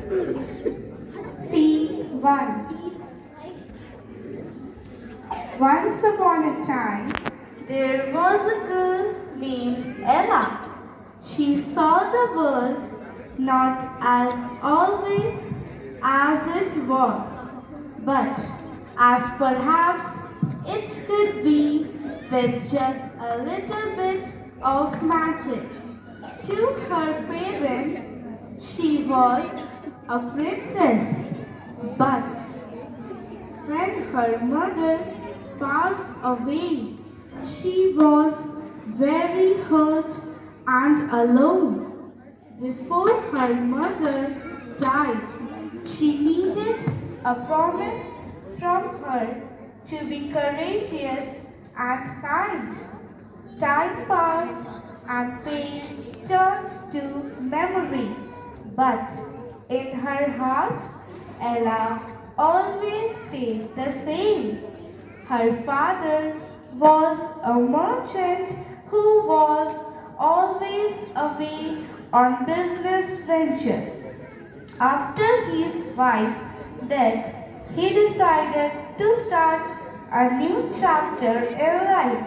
Scene 1. Once upon a time, there was a girl named Ella. She saw the world not as always as it was, but as perhaps it could be with just a little bit of magic. To her parents, she was a princess, but when her mother passed away, she was very hurt and alone. Before her mother died, she needed a promise from her to be courageous and kind. Time passed and pain turned to memory, but in her heart, Ella always stayed the same. Her father was a merchant who was always away on business ventures. After his wife's death, he decided to start a new chapter in life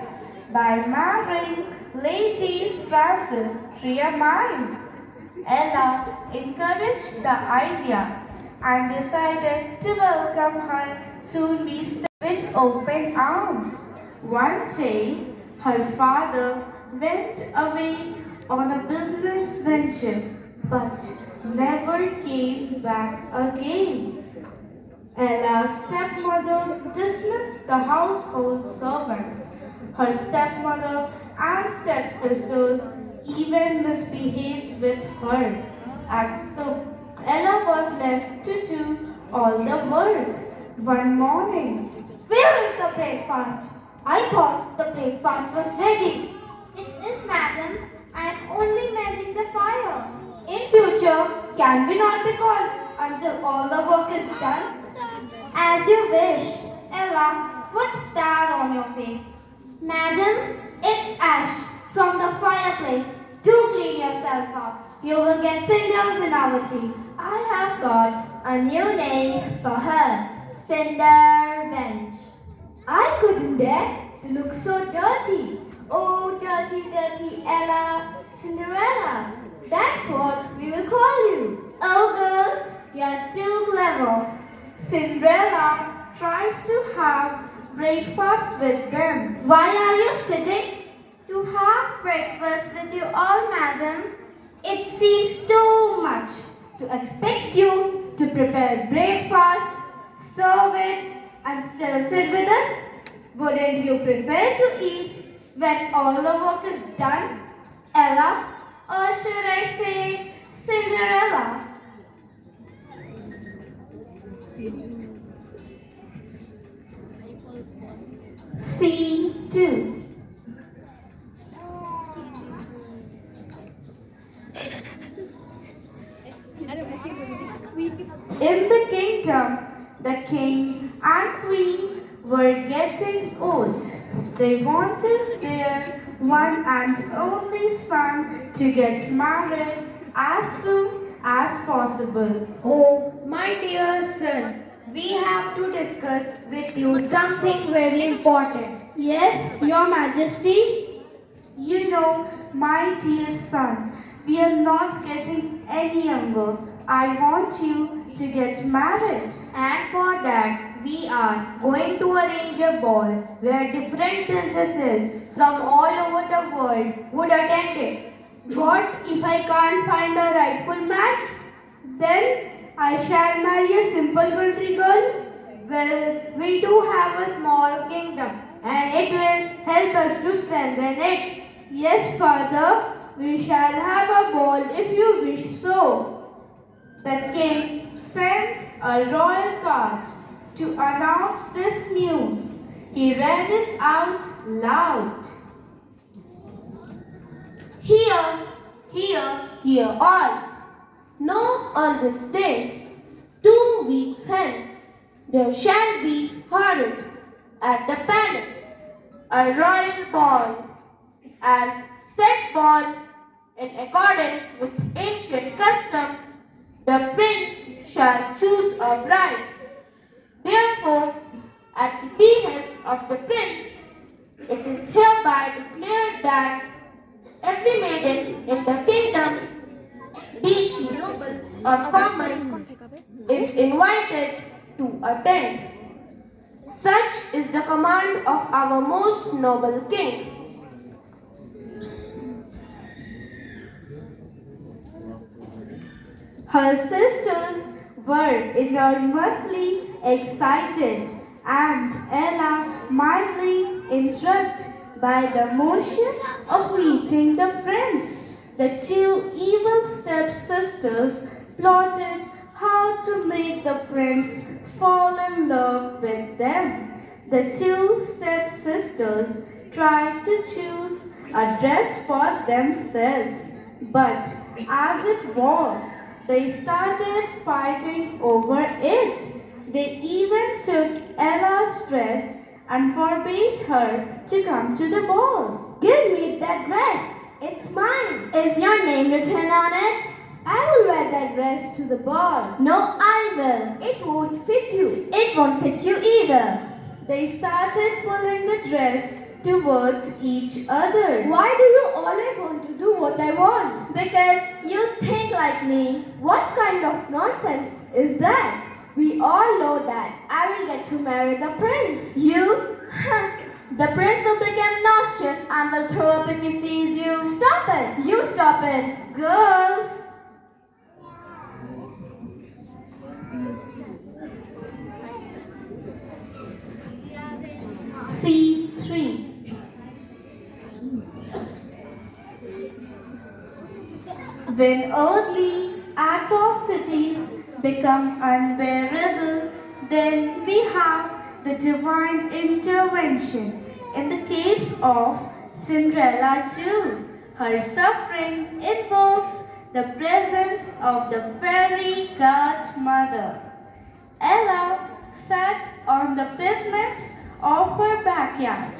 by marrying Lady Frances Tremine. Ella encouraged the idea and decided to welcome her soon be with open arms. One day, her father went away on a business venture but never came back again. Ella's stepmother dismissed the household servants. Her stepmother and stepsisters even misbehaved with her, and so Ella was left to do all the work. One morning, Where is the breakfast? I thought the breakfast was ready. It is, madam. I am only mending the fire. In future, can we not be called until all the work is done? As you wish. Ella, what's that on your face? Madam, It's ash from the fireplace. Do clean yourself up. You will get cinders in our tea. I have got a new name for her. Cinderella. I couldn't dare to look so dirty. Oh, dirty, dirty Ella. Cinderella. That's what we will call you. Oh, girls, you're too clever. Cinderella tries to have breakfast with them. Why are you sitting? To have breakfast with you all, madam. It seems too much to expect you to prepare breakfast, serve it, and still sit with us. Wouldn't you prefer to eat when all the work is done, Ella? Or should I say Cinderella? Scene 2. In the kingdom, the king and queen were getting old. They wanted their one and only son to get married as soon as possible. Oh, my dear son, we have to discuss with you something very important. Yes, Your Majesty. You know, my dear son, we are not getting any younger. I want you to get married. And for that, we are going to arrange a ball where different princesses from all over the world would attend it. What if I can't find a rightful match? Then I shall marry a simple country girl. Well, we do have a small kingdom and it will help us to strengthen it. Yes, father, we shall have a ball if you wish so. The king sends a royal card to announce this news. He read it out loud. Hear all. Know on this day, 2 weeks hence, there shall be held at the palace a royal ball, as set ball in accordance with ancient custom. The prince shall choose a bride. Therefore, at the behest of the prince, it is hereby declared that every maiden in the kingdom, be she noble or common, is invited to attend. Such is the command of our most noble king. Her sisters were enormously excited, and Ella, mildly intrigued by the motion of meeting the prince. The two evil stepsisters plotted how to make the prince fall in love with them. The two stepsisters tried to choose a dress for themselves, but as it was, they started fighting over it. They even took Ella's dress and forbade her to come to the ball. Give me that dress. It's mine. Is your name written on it? I will wear that dress to the ball. No, I will. It won't fit you. It won't fit you either. They started pulling the dress towards each other. Why do you always want to do what I want? Because you think like me. What kind of nonsense is that? We all know that I will get to marry the prince. You? The prince will become nauseous and will throw up if he sees you. Stop it. You stop it. Girls. C3. When earthly atrocities become unbearable, then we have the divine intervention. In the case of Cinderella too, her suffering involves the presence of the fairy godmother. Ella sat on the pavement of her backyard,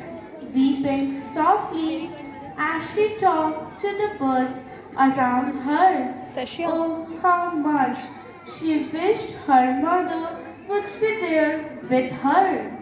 weeping softly as she talked to the birds around her. Oh, how much she wished her mother would be there with her.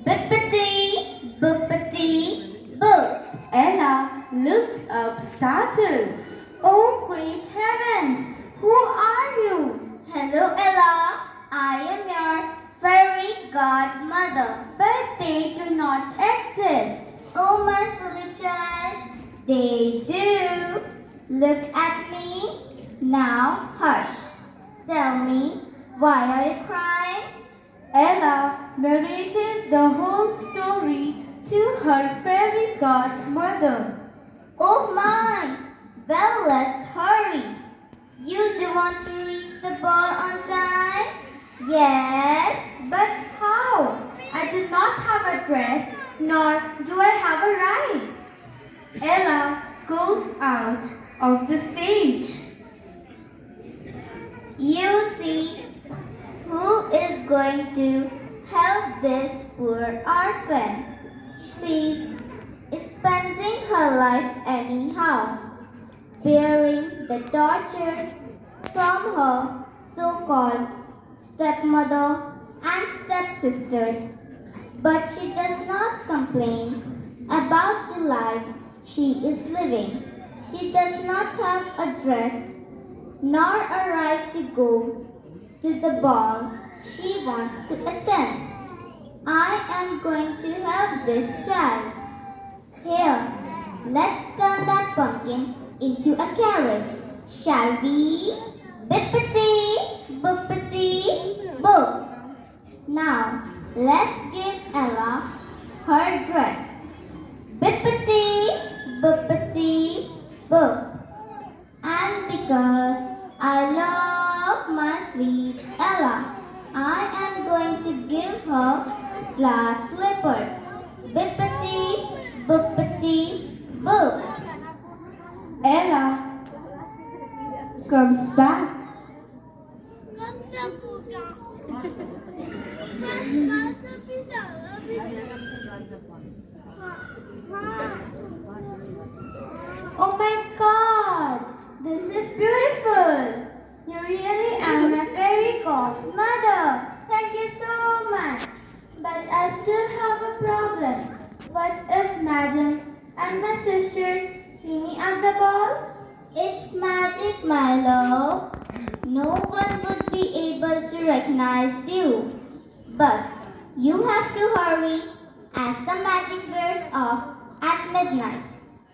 Bippity, boopity, boop. Ella looked up startled. Oh, great heavens! Who are you? Hello, Ella. I am your fairy godmother. But they do not exist. Oh, my silly child. They do. Look at me. Now, hush. Tell me, why are you crying? Ella narrated the whole story to her fairy godmother. Oh my! Well, let's hurry. You do want to reach the ball on time? Yes, but how? I do not have a dress, nor do I have a ride. Ella goes out of the stage. You see, who is going to help this poor orphan? She's spending her life anyhow, bearing the tortures from her so-called stepmother and stepsisters. But she does not complain about the life she is living. She does not have a dress nor a right to go to the ball she wants to attend. I am going to help this child. Here, let's turn that pumpkin into a carriage, shall we? Bippity, boopity, boop. Now, let's give Ella her dress. Bippity, boopity, boop. And because I love my sweet Ella, I am going to give her glass slippers. Bippity, boopity, boop. Ella comes back. Oh my God! This is beautiful! You really are my fairy my love. No one would be able to recognize you. But you have to hurry as the magic wears off at midnight.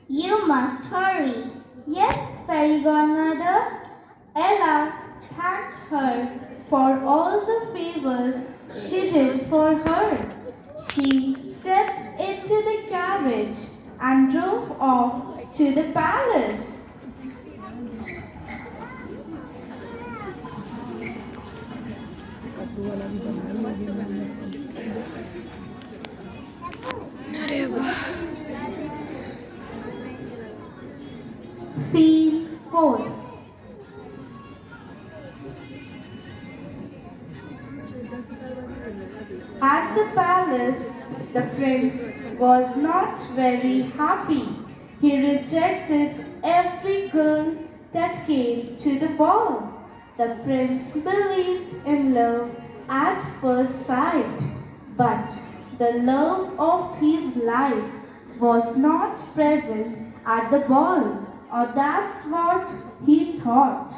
You must hurry. Yes, fairy godmother. Ella thanked her for all the favors she did for her. She stepped into the carriage and drove off to the palace. Scene 4. At the palace, the prince was not very happy. He rejected every girl that came to the ball. The prince believed in love at first sight, but the love of his life was not present at the ball, or that's what he thought.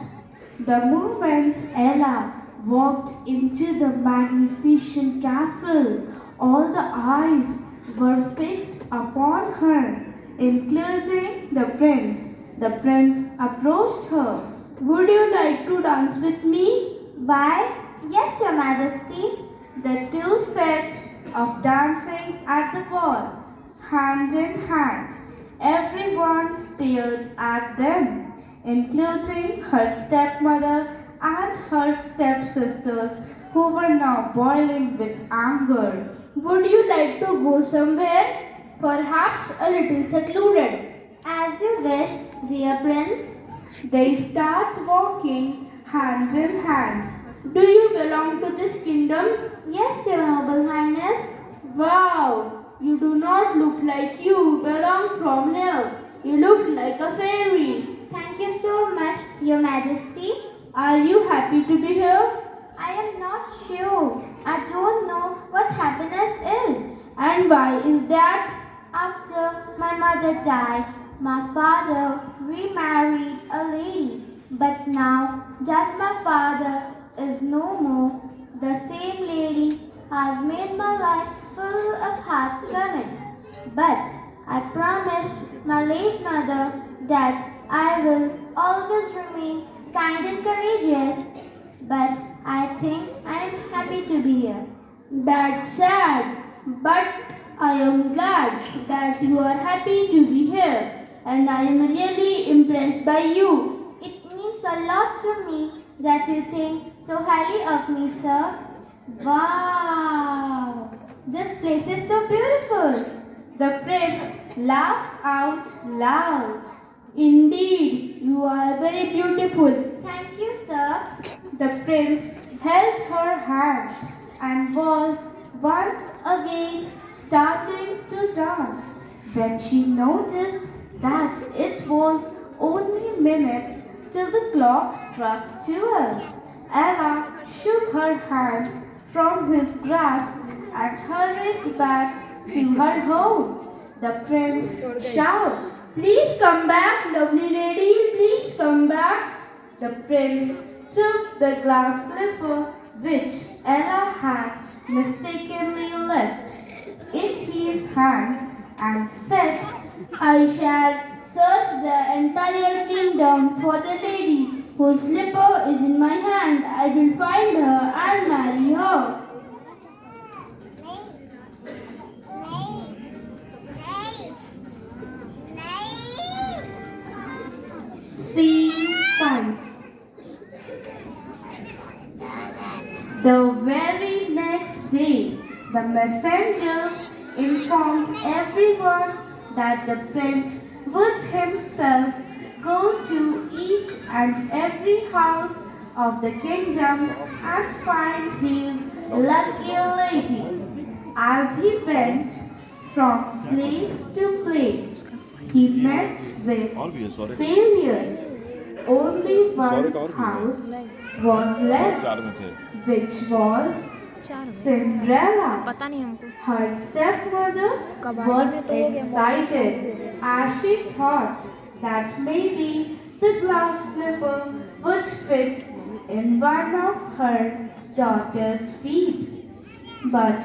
The moment Ella walked into the magnificent castle, all the eyes were fixed upon her, including the prince. The prince approached her. Would you like to dance with me? Why? Yes, Your Majesty. The two set of dancing at the ball, hand in hand. Everyone stared at them, including her stepmother and her stepsisters, who were now boiling with anger. Would you like to go somewhere? Perhaps a little secluded. As you wish, dear prince. They start walking hand in hand. Do you belong to this kingdom? Yes, Your Noble Highness. Wow, you do not look like you belong from here. You look like a fairy. Thank you so much, Your Majesty. Are you happy to be here? I am not sure. I don't know what happiness is. And why is that? After my mother died, my father remarried a lady. But now that my father is no more, the same lady has made my life full of heartburnings. But I promised my late mother that I will always remain kind and courageous. But I think I am happy to be here. That's sad, but I am glad that you are happy to be here, and I am really impressed by you. It means a lot to me that you think so highly of me, sir. Wow! This place is so beautiful. The prince laughs out loud. Indeed, you are very beautiful. Thank you, sir. The prince held her hand and was once again starting to dance when she noticed that it was only minutes till the clock struck 12. Ella shook her hand from his grasp and hurried back to her home. The prince shouts, "Please come back, lovely lady, please come back." The prince took the glass slipper which Ella had mistakenly left in his hand and said, "I shall search the entire kingdom for the lady whose slipper is in my hand. I will find her and marry her." Scene 5. The very next day, the messengers informed everyone that the prince would himself go to each and every house of the kingdom and find his lucky lady. As he went from place to place, he met with failure. Only one house was left, which was Cinderella. पता नहीं हमको Her stepmother was excited as she thought that maybe the glass slipper would fit in one of her daughter's feet. But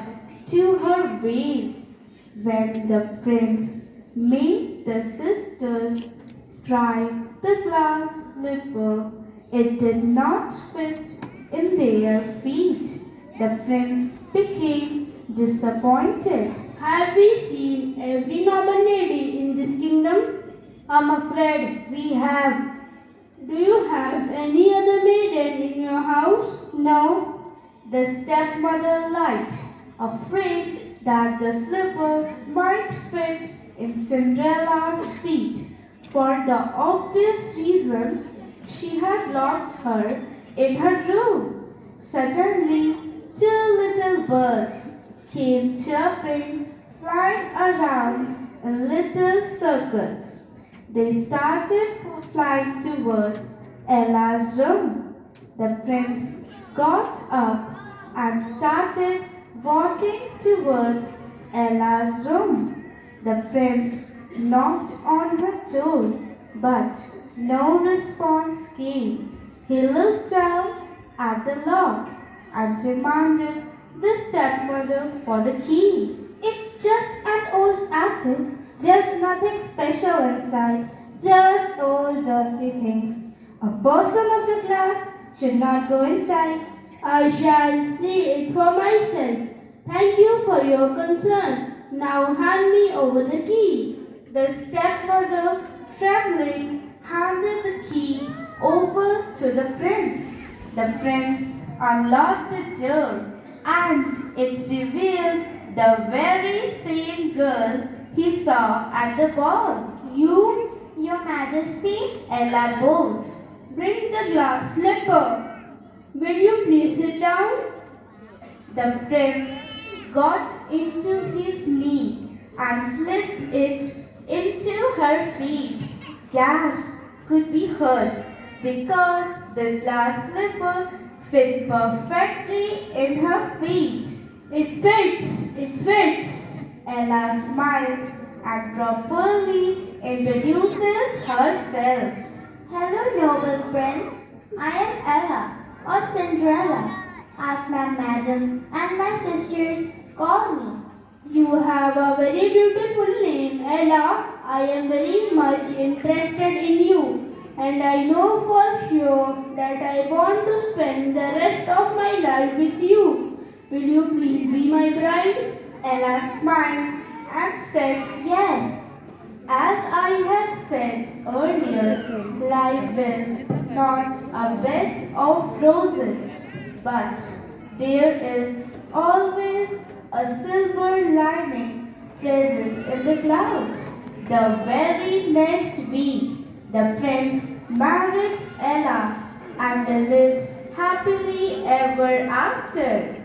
to her way, when the prince made the sisters try the glass slipper, it did not fit in their feet. The prince became disappointed. Have we seen every noble lady in this kingdom? I'm afraid we have. Do you have any other maiden in your house? No, the stepmother lied, afraid that the slipper might fit in Cinderella's feet. For the obvious reasons, she had locked her in her room. Suddenly, two little birds came chirping, flying around in little circles. They started flying towards Ella's room. The prince got up and started walking towards Ella's room. The prince knocked on her door, but no response came. He looked down at the lock and demanded the stepmother for the key. It's just an old attic. There's nothing special inside, just old dusty things. A person of your class should not go inside. I shall see it for myself. Thank you for your concern. Now hand me over the key. The stepmother, trembling, handed the key over to the prince. The prince unlocked the door, and it revealed the very same girl he saw at the ball. Your Majesty? Ella bows. Bring the glass slipper. Will you please sit down? The prince got into his knee and slipped it into her feet. Gasps could be heard because the glass slipper fit perfectly in her feet. It fits. It fits. Ella smiles and properly introduces herself. Hello, noble prince. I am Ella, or Cinderella, as my madam and my sisters call me. You have a very beautiful name, Ella. I am very much interested in you, and I know for sure that I want to spend the rest of my life with you. Will you please be my bride? Ella smiled and said, Yes. As I had said earlier, life is not a bed of roses, but there is always a silver lining present in the clouds. The very next week, the prince married Ella and they lived happily ever after.